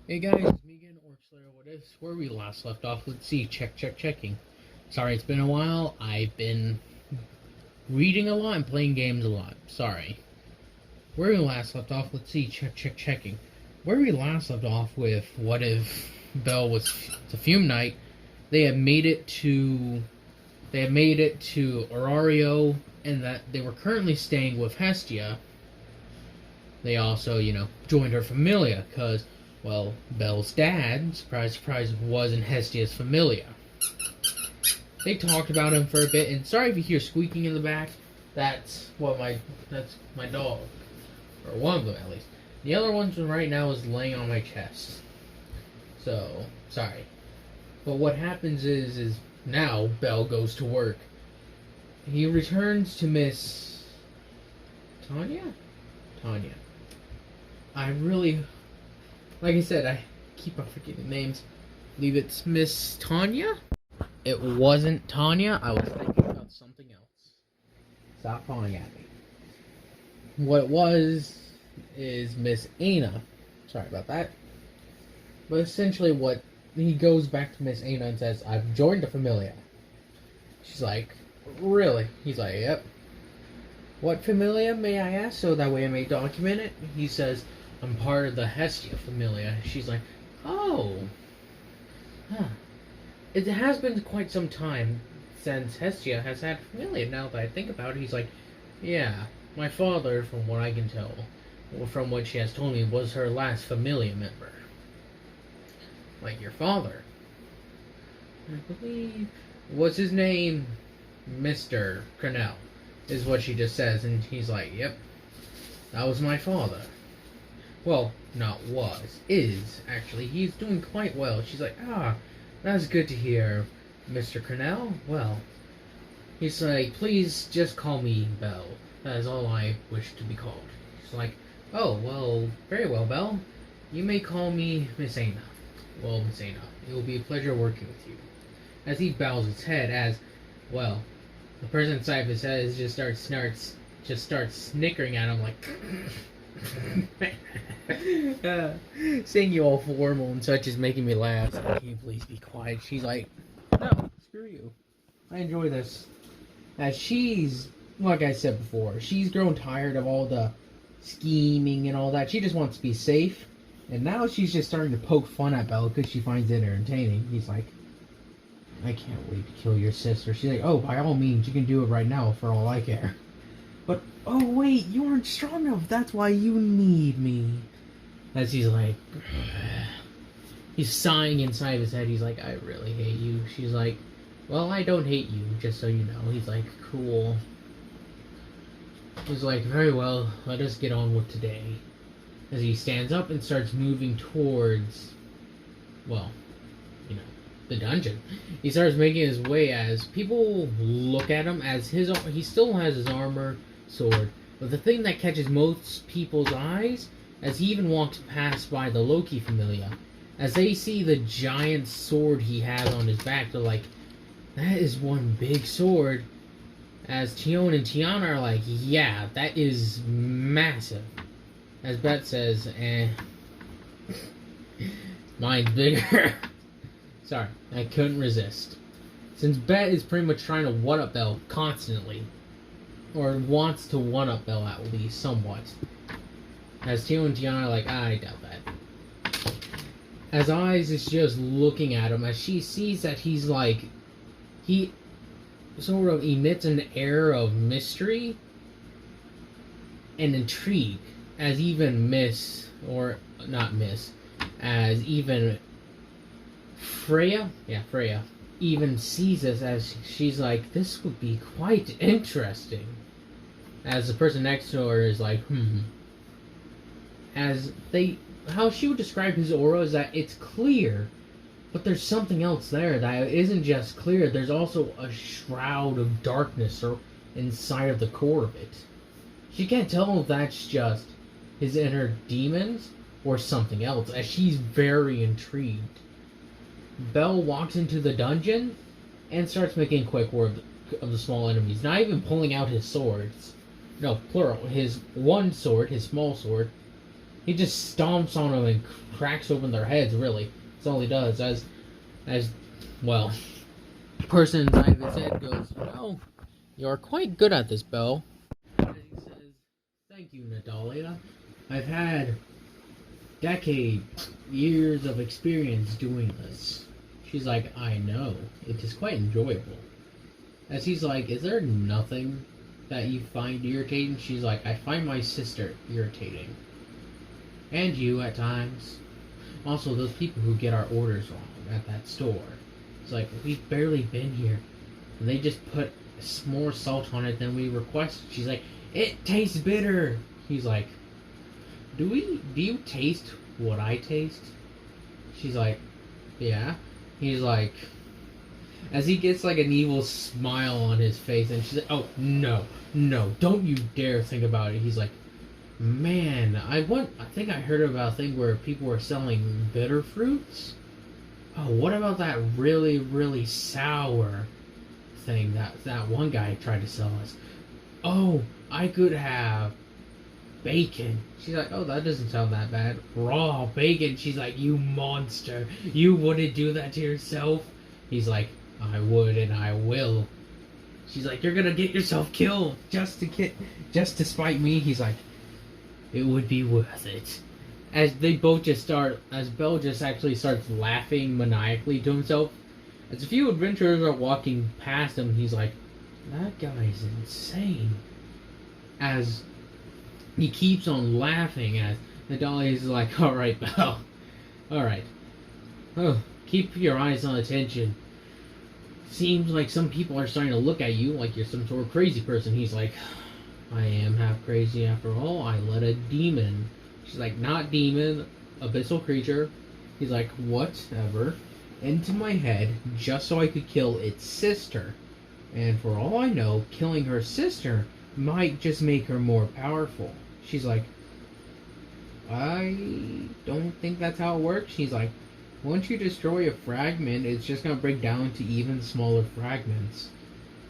Hey guys, it's me again, Orcslayer. What is where we last left off? Let's see. Checking. Sorry, it's been a while. I've been reading a lot and playing games a lot. Sorry. Where we last left off? Let's see. Checking. Where we last left off with what if Belle was the fume night? They had made it to Aurario, and that they were currently staying with Hestia. They also, joined her familia, because, well, Belle's dad, surprise, surprise, was in Hestia's familia. They talked about him for a bit, and sorry if you hear squeaking in the back. That's my dog, or one of them at least. The other one right now is laying on my chest. So sorry, but what happens is now Belle goes to work. He returns to Miss Tanya. I really, like I said, I keep on forgetting names. I believe it's Miss Tanya. It wasn't Tanya. I was thinking about something else. Stop calling at me. What it was is Miss Ana. Sorry about that. But essentially, what he goes back to Miss Ana and says, "I've joined the familia." She's like, "Really?" He's like, "Yep." "What familia, may I ask, so that way I may document it?" He says, "I'm part of the Hestia familia." She's like, "Oh. Huh. It has been quite some time since Hestia has had familia, now that I think about it." He's like, "Yeah, my father, from what I can tell, or from what she has told me, was her last familia member." "Like your father?" "I believe... What's his name?" "Mr. Cornell," is what she just says, and he's like, "Yep, that was my father." "Well, not was, is, actually. He's doing quite well." She's like, "That's good to hear, Mr. Cornell. Well," he's like, "please just call me Belle. That is all I wish to be called." She's like, "Oh, well, very well, Belle. You may call me Miss Ana." "Well, Miss Ana, it will be a pleasure working with you." As he bows his head, as, well, the person inside of his head just starts snickering at him like, seeing you all formal and such is making me laugh. So can you please be quiet? She's like, "No, screw you. I enjoy this." As she's, like I said before, she's grown tired of all the scheming and all that. She just wants to be safe. And now she's just starting to poke fun at Belle because she finds it entertaining. He's like, "I can't wait to kill your sister." She's like, "Oh, by all means, you can do it right now for all I care." "But, oh wait, you aren't strong enough. That's why you need me." As he's like, he's sighing inside his head. He's like, "I really hate you." She's like, "Well, I don't hate you, just so you know." He's like, "Cool." He's like, "Very well, let us get on with today." As he stands up and starts moving towards, well, the dungeon. He starts making his way as people look at him as he still has his armor, sword, but the thing that catches most people's eyes as he even walks past by the Loki familia, as they see the giant sword he has on his back, they're like, "That is one big sword." As Tion and Tiana are like, "Yeah, that is massive." As Bet says, "Mine's bigger." Sorry, I couldn't resist. Since Bet is pretty much trying to one-up Belle constantly, or wants to one-up Belle at least somewhat, as Tio and Tiana are like, "I doubt that." As Eyes is just looking at him, as she sees that he sort of emits an air of mystery and intrigue, as even as even Freya even sees this, as she's like, "This would be quite interesting." As the person next to her is like, how she would describe his aura is that it's clear, but there's something else there that isn't just clear. There's also a shroud of darkness inside of the core of it. She can't tell if that's just his inner demons or something else, as she's very intrigued. Belle walks into the dungeon and starts making quick work of the small enemies, not even pulling out his swords. No, plural. His one sword, his small sword. He just stomps on them and cracks open their heads, really. That's all he does. As well, the person inside of his head goes, "Well, you're quite good at this, Belle." And he says, "Thank you, Natalia. I've had decades, years of experience doing this." She's like, "I know. It is quite enjoyable." As he's like, "Is there nothing that you find irritating?" She's like, "I find my sister irritating. And you at times. Also, those people who get our orders wrong at that store. It's like, we've barely been here. And they just put more salt on it than we requested." She's like, "It tastes bitter." He's like, Do you taste what I taste?" She's like, "Yeah." He's like, as he gets like an evil smile on his face, and she's like, "Oh, no, don't you dare think about it." He's like, "Man, I think I heard about a thing where people were selling bitter fruits. Oh, what about that really, really sour thing that one guy tried to sell us? Oh, I could have bacon." She's like, "Oh, that doesn't sound that bad. Raw bacon." She's like, "You monster. You wouldn't do that to yourself." He's like, "I would and I will." She's like, "You're gonna get yourself killed just to spite me." He's like, "It would be worth it." As Belle just actually starts laughing maniacally to himself. As a few adventurers are walking past him, he's like, "That guy's insane." As he keeps on laughing, as Nadali's like, "Alright, Belle. Alright. Oh, keep your eyes on attention. Seems like some people are starting to look at you like you're some sort of crazy person." He's like, "I am half crazy after all. I let a demon." She's like, "Not demon, abyssal creature." He's like, "Whatever. Into my head just so I could kill its sister. And for all I know, killing her sister might just make her more powerful." She's like, "I don't think that's how it works." He's like, "Once you destroy a fragment, it's just going to break down into even smaller fragments."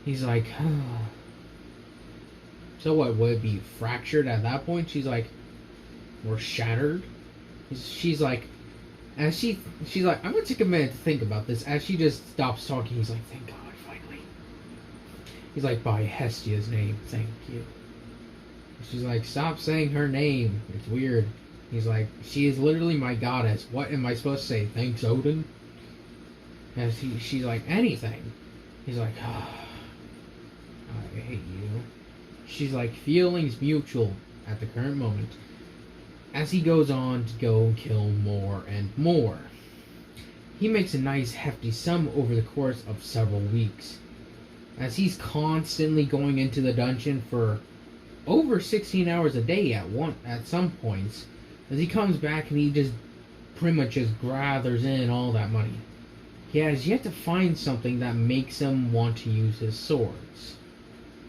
He's like, "So what, would it be fractured at that point?" She's like, "Or shattered?" She's like, she's like, "I'm going to take a minute to think about this." As she just stops talking, he's like, "Thank God, finally." He's like, "By Hestia's name, thank you." She's like, "Stop saying her name. It's weird." He's like, "She is literally my goddess. What am I supposed to say? Thanks, Odin?" And she's like, "Anything." He's like, I hate you." She's like, "Feelings mutual at the current moment." As he goes on to go kill more and more. He makes a nice hefty sum over the course of several weeks. As he's constantly going into the dungeon for over 16 hours a day at some points. As he comes back and he just pretty much just gathers in all that money. He has yet to find something that makes him want to use his swords.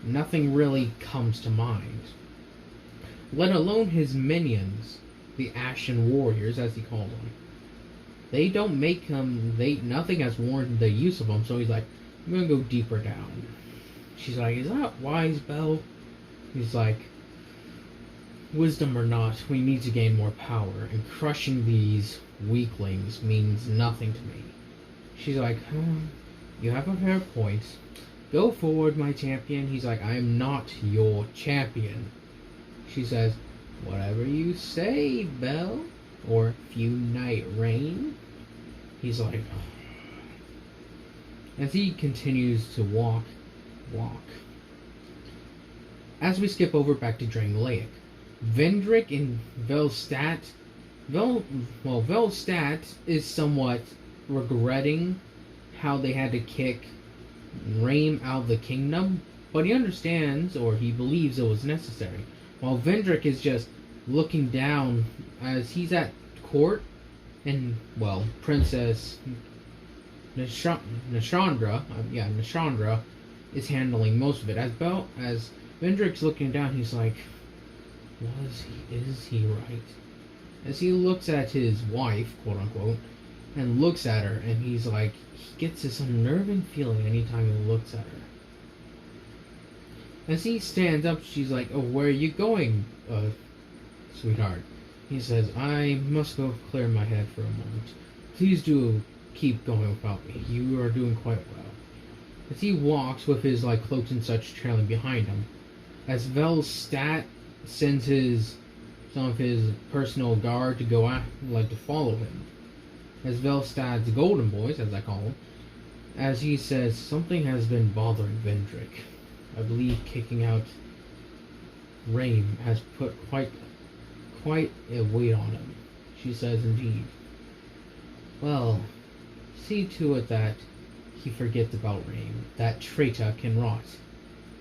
Nothing really comes to mind. Let alone his minions, the Ashen Warriors as he called them. They don't make him, nothing has warranted the use of them, so he's like, "I'm gonna go deeper down." She's like, "Is that wise, Belle?" He's like, "Wisdom or not, we need to gain more power, and crushing these weaklings means nothing to me." She's like, "You have a fair point. Go forward, my champion." He's like, "I am not your champion." She says, "Whatever you say, Belle, or few night rain." He's like, as he continues to walk. As we skip over back to Drangleic, Vendrick and Velstadt is somewhat regretting how they had to kick Rame out of the kingdom, but he understands, or he believes it was necessary. While Vendrick is just looking down as he's at court, and, well, Princess Nashandra is handling most of it. As Vendrick's looking down, he's like, is he right? As he looks at his wife, quote unquote, and looks at her, and he's like, he gets this unnerving feeling anytime he looks at her. As he stands up, she's like, "Oh, where are you going, sweetheart?" He says, I must go clear my head for a moment. Please do keep going without me. You are doing quite well. As he walks with his cloaks and such trailing behind him, as Velstadt sends some of his personal guard to go out, to follow him. As Velstadt's golden boys, as I call them, as he says, something has been bothering Vendrick. I believe kicking out Rame has put quite a weight on him. She says, indeed. Well, see to it that he forgets about Rame, that traitor Kinrot.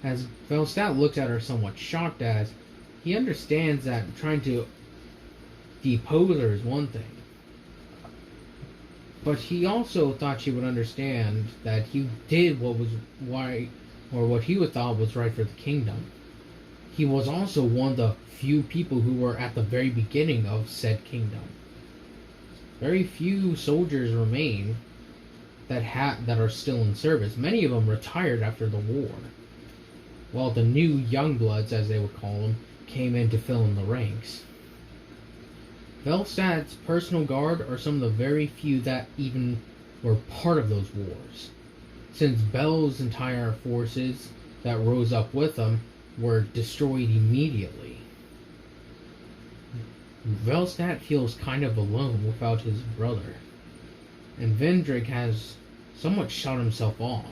As Velstadt looks at her somewhat shocked, as he understands that trying to depose her is one thing, but he also thought she would understand that he did what was right, or what he would thought was right for the kingdom. He was also one of the few people who were at the very beginning of said kingdom. Very few soldiers remain that are still in service. Many of them retired after the war, while the new young bloods, as they would call them, came in to fill in the ranks. Velstadt's personal guard are some of the very few that even were part of those wars, since Bel's entire forces that rose up with him were destroyed immediately. Velstadt feels kind of alone without his brother, and Vendrick has somewhat shut himself off.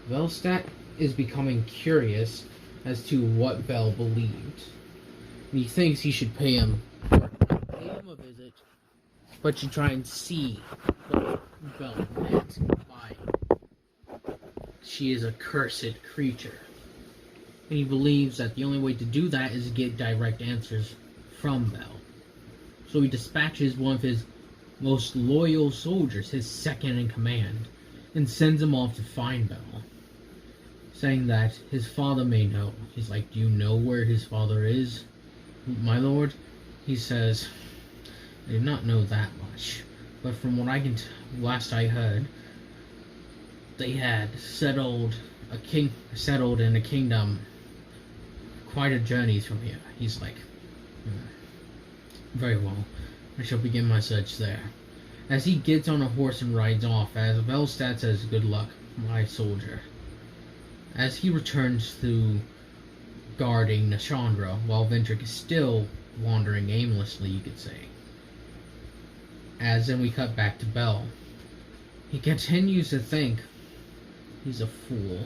Velstadt is becoming curious as to what Bel believed. And he thinks he should pay him a visit, but to try and see what Bel meant by she is a cursed creature. And he believes that the only way to do that is to get direct answers from Bel. So he dispatches one of his most loyal soldiers, his second in command, and sends him off to find Bel, saying that his father may know. He's like, do you know where his father is, my lord? He says, I do not know that much, but from what I can last I heard, they had settled in a kingdom quite a journey from here. He's like, very well, I shall begin my search there. As he gets on a horse and rides off, as Velstadt says, good luck, my soldier. As he returns to guarding Nashandra, while Vendrick is still wandering aimlessly, you could say. As then we cut back to Bel. He continues to think he's a fool.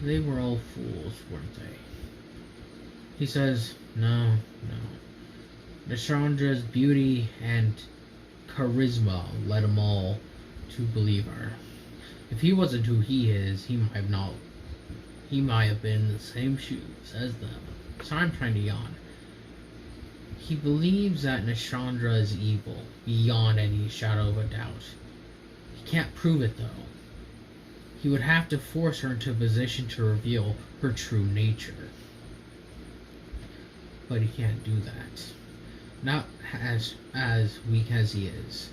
They were all fools, weren't they? He says, no. Nashandra's beauty and charisma led them all to believe her. If he wasn't who he is, he might have been in the same shoes as them. So I'm trying to yawn. He believes that Nashandra is evil, beyond any shadow of a doubt. He can't prove it, though. He would have to force her into a position to reveal her true nature. But he can't do that. Not as weak as he is.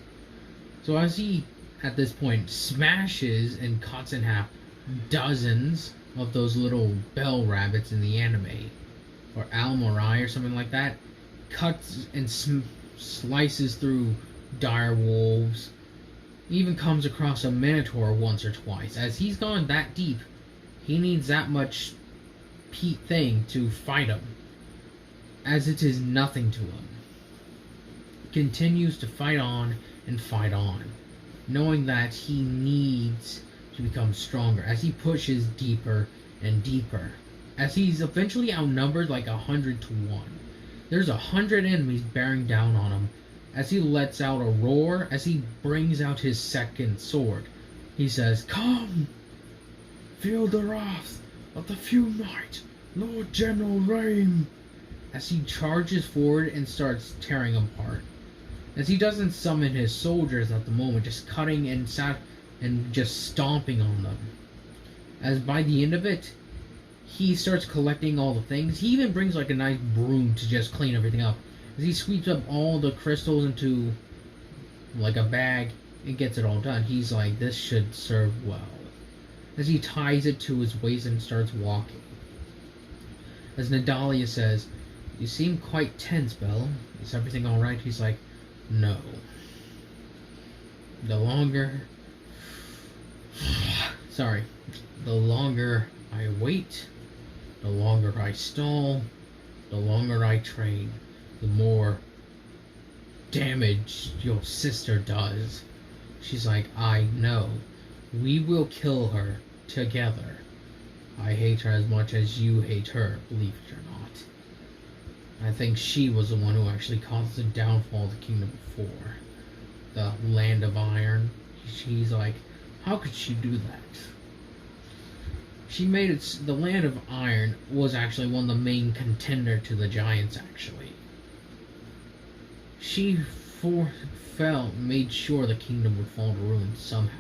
So as he, at this point, smashes and cuts in half dozens of those little bell rabbits in the anime, or Almarai or something like that, cuts and slices through dire wolves, even comes across a minotaur once or twice. As he's gone that deep, he needs that much thing to fight him, as it is nothing to him. Continues to fight on and fight on, knowing that he needs to become stronger as he pushes deeper and deeper, as he's eventually outnumbered like 100 to 1. There's 100 enemies bearing down on him as he lets out a roar, as he brings out his second sword. He says, come, feel the wrath of the fume knight, Lord General Rame, as he charges forward and starts tearing them apart. As he doesn't summon his soldiers at the moment, just cutting and just stomping on them. As by the end of it, he starts collecting all the things. He even brings like a nice broom to just clean everything up. As he sweeps up all the crystals into like a bag and gets it all done, he's like, this should serve well. As he ties it to his waist and starts walking. As Nadalia says, You seem quite tense, Belle. Is everything alright? He's like, no. The longer... Sorry. The longer I wait, the longer I stall, the longer I train, the more damage your sister does. She's like, I know. We will kill her together. I hate her as much as you hate her, believe it or not. I think she was the one who actually caused the downfall of the kingdom before. The land of iron. She's like, how could she do that? She made it. The land of iron was actually one of the main contender to the giants, actually. She made sure the kingdom would fall to ruin somehow.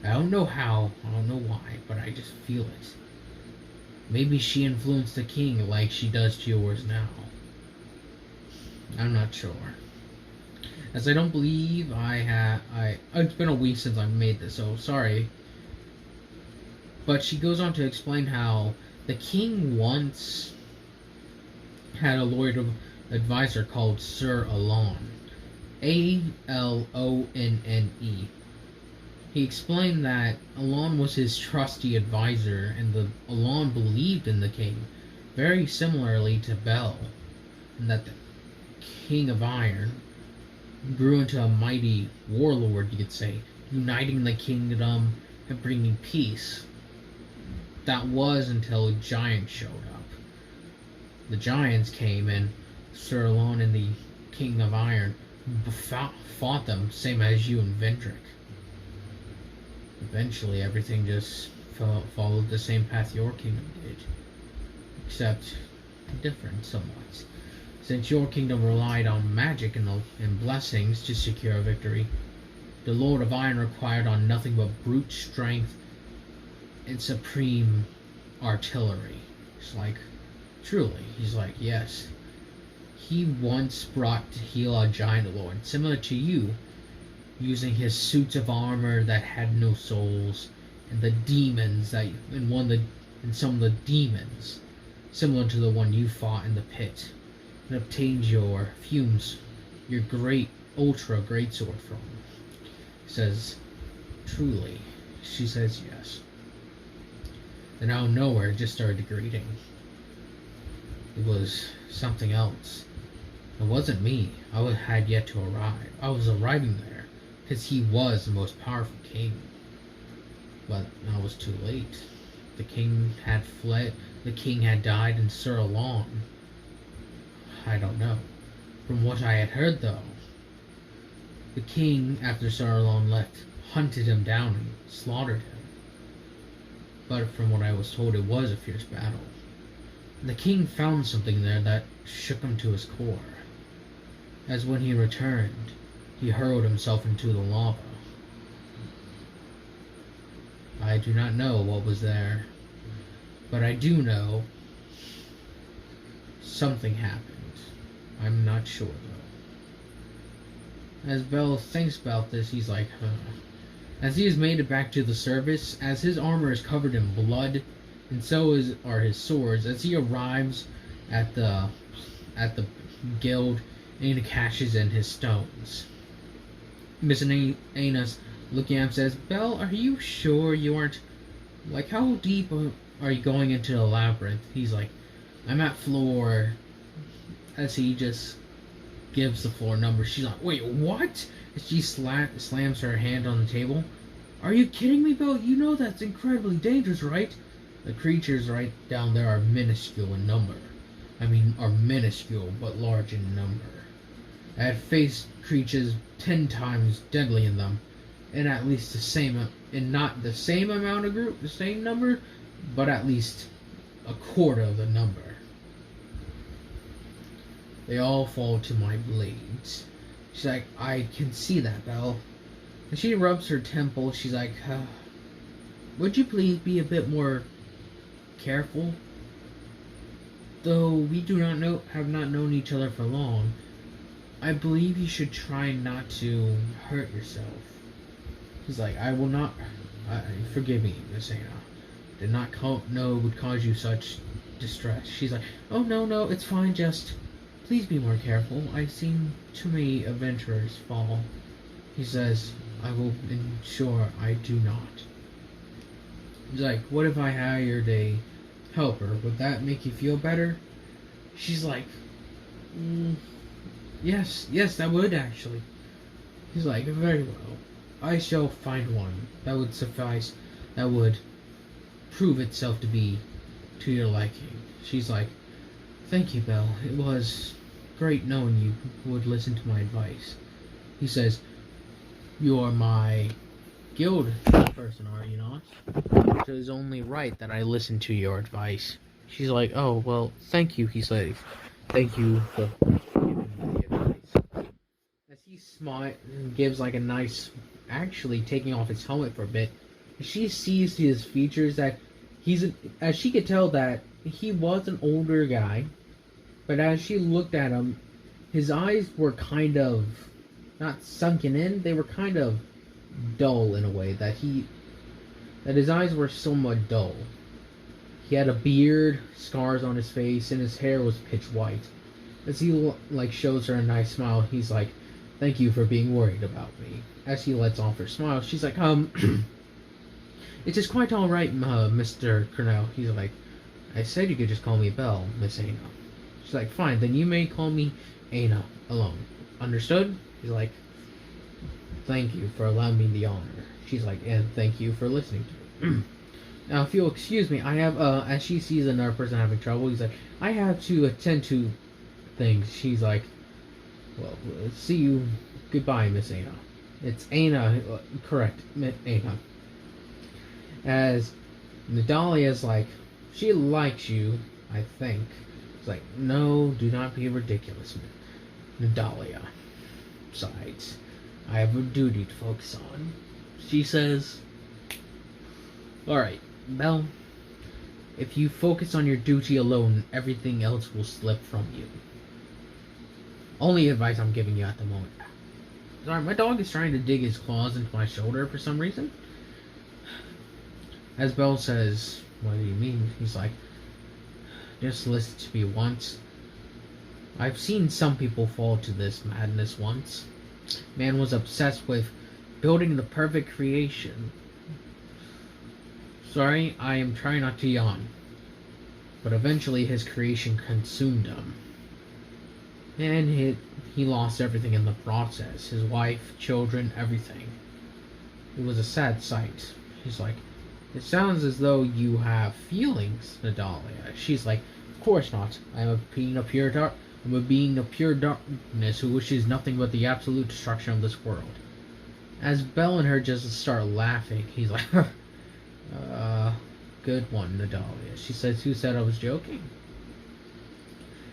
I don't know how, I don't know why, but I just feel it. Maybe she influenced the king like she does to yours now. I'm not sure. As I don't believe it's been a week since I made this, so sorry. But she goes on to explain how the king once had a lawyer advisor called Sir Alonne. Alonne. He explained that Alonne was his trusty advisor, and Alonne believed in the king, very similarly to Belle, and that the King of Iron grew into a mighty warlord, you could say, uniting the kingdom and bringing peace. That was until a giant showed up. The giants came, and Sir Alonne and the King of Iron fought them, same as you and Vendrick. Eventually, everything just followed the same path your kingdom did, except different somewhat. Since your kingdom relied on magic and blessings to secure a victory, the Lord of Iron required on nothing but brute strength and supreme artillery. It's like, truly, he's like, yes. He once brought to heal a giant lord, similar to you, using his suits of armor that had no souls, and the demons and some of the demons, similar to the one you fought in the pit, and obtained your fumes, your great ultra great sword from. He says, truly. She says yes. And out of nowhere, it just started greeting. It was something else. It wasn't me. I had yet to arrive. I was arriving there, because he was the most powerful king. But I was too late. The king had fled, the king had died, and Sir Alonne, I don't know. From what I had heard, though, the king, after Sir Alonne left, hunted him down and slaughtered him. But from what I was told, it was a fierce battle. The king found something there that shook him to his core. As when he returned, he hurled himself into the lava. I do not know what was there, but I do know something happened. I'm not sure, though. As Belle thinks about this, he's like, huh. As he has made it back to the service, as his armor is covered in blood, and so are his swords, as he arrives at the guild, Aina cashes in his stones. Miss Aina's looking at him says, Belle, are you sure you aren't... Like, how deep are you going into the labyrinth? He's like, I'm at floor... As he just gives the floor number. She's like, wait, what? And she slams her hand on the table. Are you kidding me, Belle? You know that's incredibly dangerous, right? The creatures right down there are minuscule in number. I mean, are minuscule, but large in number. I had faced creatures 10 times deadly in them, and at least the same, and not the same amount of group, the same number, but at least a quarter of the number. They all fall to my blades. She's like, I can see that, Belle. And she rubs her temple. She's like, would you please be a bit more careful? Though we have not known each other for long, I believe you should try not to hurt yourself. He's like, I will not... forgive me, Miss Anna. Did not know it would cause you such distressed. She's like, "Oh no, no, it's fine. Just please be more careful. I've seen too many adventurers fall." He says, "I will ensure I do not." He's like, "What if I hired a helper? Would that make you feel better?" She's like, "Yes, yes, that would actually." He's like, "Very well. I shall find one that would suffice, that would prove itself to be to your liking." She's like, "Thank you, Belle. It was great knowing you would listen to my advice." He says, "You are my guild person, are you not? So it's only right that I listen to your advice." She's like, "Oh, well, thank you." He's like, "Thank you for giving me the advice." As he smiles and gives like a nice, actually taking off his helmet for a bit, she sees his features that as she could tell that he was an older guy, but as she looked at him, his eyes were kind of not sunken in, they were kind of dull in a way that his eyes were somewhat dull. He had a beard, scars on his face, and his hair was pitch white. As he like shows her a nice smile, he's like, "Thank you for being worried about me." As he lets off her smile, she's like, "It is quite all right, Mr. Cornell." He's like, "I said you could just call me Belle, Miss Ana." She's like, "Fine, then you may call me Ana alone. Understood?" He's like, "Thank you for allowing me the honor." She's like, "And thank you for listening to me." Now, if you'll excuse me, I have, as she sees another person having trouble, he's like, "I have to attend to things." She's like, "Well, see you. Goodbye, Miss Ana." It's Ana, correct, Ana. As Nadalia's like, "She likes you, I think." It's like, "No, do not be ridiculous, Nadalia." Besides, I have a duty to focus on. She says, "Alright, Belle, if you focus on your duty alone, everything else will slip from you." Only advice I'm giving you at the moment. Sorry, my dog is trying to dig his claws into my shoulder for some reason. As Belle says, "What do you mean?" He's like, "Just listen to me once. I've seen some people fall to this madness once. Man was obsessed with building the perfect creation." Sorry, I am trying not to yawn. But eventually his creation consumed him. And he lost everything in the process. His wife, children, everything. It was a sad sight. He's like, "It sounds as though you have feelings, Nadalia." She's like, "Of course not. I'm a being of pure darkness who wishes nothing but the absolute destruction of this world." As Belle and her just start laughing, he's like, "Good one, Nadalia." She says, "Who said I was joking?"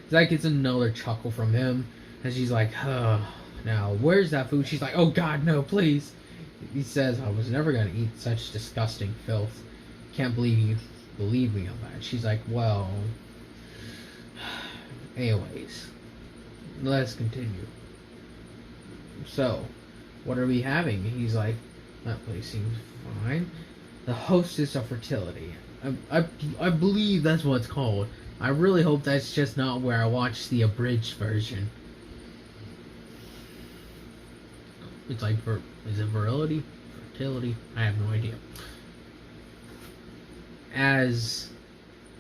It's like it's another chuckle from him, and she's like, "Now, where's that food?" She's like, "Oh God, no, please." He says, "I was never going to eat such disgusting filth. Can't believe you believe me on that." She's like, "Well, anyways, let's continue. So, what are we having?" He's like, "That place seems fine. The hostess of fertility. I believe that's what it's called. I really hope that's just not where I watched the abridged version." It's like, is it virility? Fertility? I have no idea. As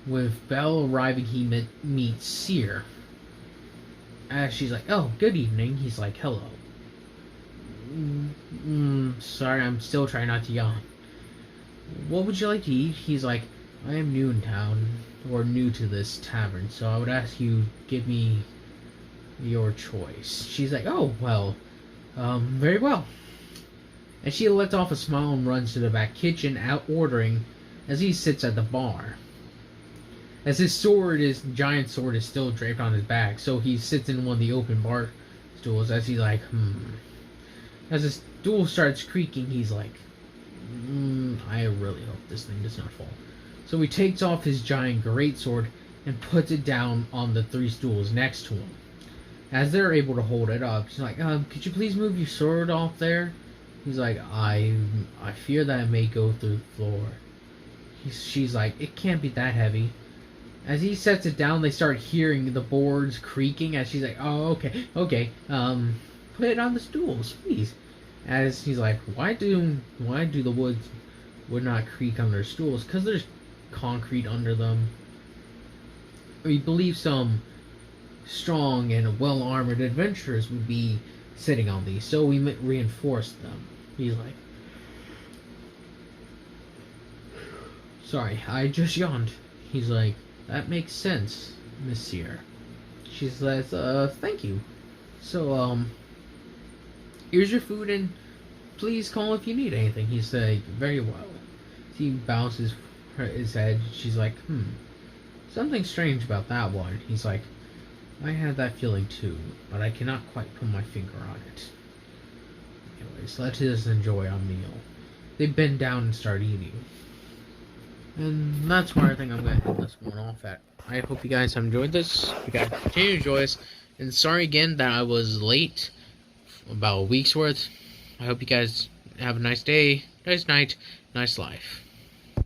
with Belle arriving, he meets Seer. As she's like, "Oh, good evening." He's like, "Hello." Sorry, I'm still trying not to yawn. "What would you like to eat?" He's like, "I am new in town, or new to this tavern, so I would ask you give me your choice." She's like, "Oh, well, very well." And she lets off a smile and runs to the back kitchen, out ordering as he sits at the bar. As his giant sword is still draped on his back, so he sits in one of the open bar stools as he's like, As the stool starts creaking, he's like, I really hope this thing does not fall. So he takes off his giant greatsword and puts it down on the three stools next to him. As they're able to hold it up, she's like, "Could you please move your sword off there?" He's like, I fear that it may go through the floor." She's like, "It can't be that heavy." As he sets it down, they start hearing the boards creaking. As she's like, "Oh, okay, okay. Put it on the stools, please." As he's like, "Why do the would not creak on their stools? Because there's concrete under them. We believe some strong and well-armored adventurers would be sitting on these, so we reinforced them." He's like, "Sorry, I just yawned." He's like, "That makes sense, monsieur." She says, "Thank you. So, here's your food, and please call if you need anything." He's like, "Very well." He bounces his head. She's like, "Something strange about that one." He's like, "I had that feeling too, but I cannot quite put my finger on it. Anyways, let us enjoy our meal." They bend down and start eating. And that's where I think I'm going to end this one off at. I hope you guys have enjoyed this. You guys continue to enjoy us. And sorry again that I was late. About a week's worth. I hope you guys have a nice day, nice night, nice life.